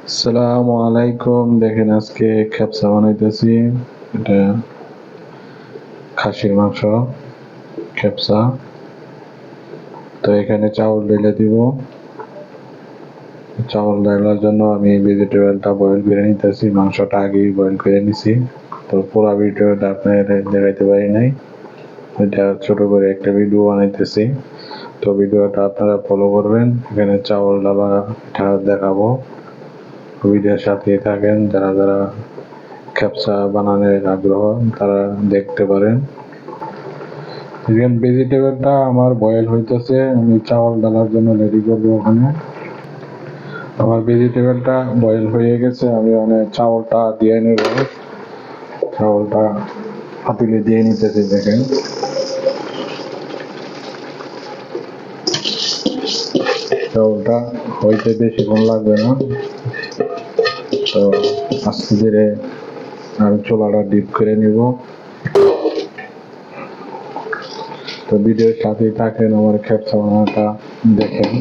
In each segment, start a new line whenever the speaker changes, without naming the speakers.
আসসালামু আলাইকুম। দেখেন আজকে খেপসা বানাইতেছি। এটা খাসির মাংস খেপসা। তো এখানে চাউল ঢেলে দিব। চাউল ঢালার জন্য আমি ভেজিটেবলটা বয়েল করে নিতেছি। মাংসটা আগেই বয়েল করে নিছি। তো পুরো ভিডিওটা আপনাদের দেখাইতে পারি নাই। এটা ছোট করে একটা ভিডিও বানাইতেছি। তো ভিডিওটা আপনারা ফলো করবেন। এখানে চাউল ডালা এটা দেখাবো। ভিডিওর সাথেই থাকেন। যারা যারা খেপসা বানানোর আগ্রহ তারা দেখতে পারেন। ভেজিটেবলটা আমার বয়েল হইতেছে, আমি চাউল ডালার জন্য রেডি করবো। ওখানে আমার ভেজিটেবলটা বয়েল হয়ে গেছে, আমি চাউলটা দিয়ে নেব। চাউলটা পাতিলে দিয়ে নিতেছি। দেখেন চাউলটা হইতে বেশিক্ষণ লাগবে না। তো আস্তে ধীরে আমি চুলাটা ডিপ করে নিব। তো ভিডিওর সাথেই থাকেন, আমার খেপসা বানানোটা দেখেন।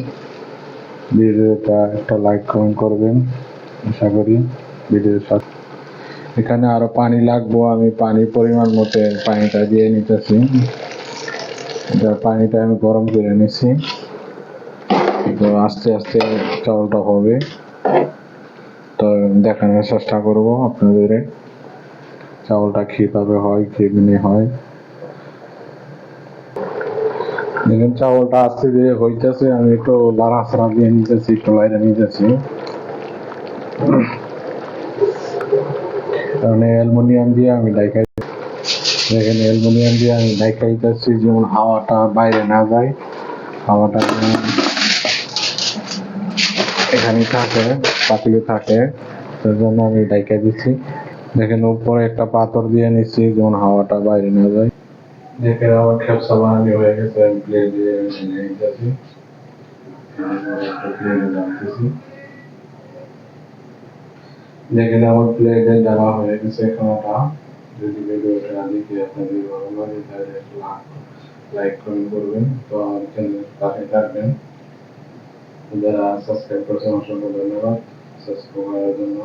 ভিডিওটা একটা লাইক কমেন্ট করবেন আশা করি। ভিডিওর সাথে এখানে আরো পানি লাগবো, আমি পানি পরিমাণ মতো পানিটা দিয়ে নিতেছি। পানিটা আমি গরম করে নিছি। তো আস্তে আস্তে চাউলটা হবে। তো দেখানোর চেষ্টা করবো আপনাদের চাউলটা কিভাবে হয়, কেমনি হয়। দেখেন চাউলটা আস্তে ধীরে হইতেছে, আমি একটু লাড়াচাড়া দিয়ে নিতেছি, একটু বাইরে নিতেছি। কারণ অ্যালুমিনিয়াম দিয়ে আমি ডাইকাই, দেখেন অ্যালুমিনিয়াম দিয়ে আমি ডাইকাইতেছি যেমন হাওয়াটা বাইরে না যায়। হাওয়াটা এখানে থাকে, পাতিলে থাকে, তার জন্য আমি ডাইকা দিচ্ছি। দেখেন উপরে একটা পাথর দিয়ে নিচ্ছি যেমন হাওয়াটা বাইরে না যায়। দেখেন আমার খেপসা বানানো হয়ে গেছে, আমি প্লেট দিয়ে নিতেছি। দেখেন আমার প্লেটে দেওয়া হয়ে গেছে খানাটা। যদি ভিডিওটা দেখে আপনাদের ভালো লাগে তাহলে লাইক কমেন্ট করবেন। তো আমার চ্যানেল পাশে থাকবেন। যারা সাবস্ক্রাইব করেছেন অসংখ্য ধন্যবাদ সাবস্ক্রাইব করার জন্য।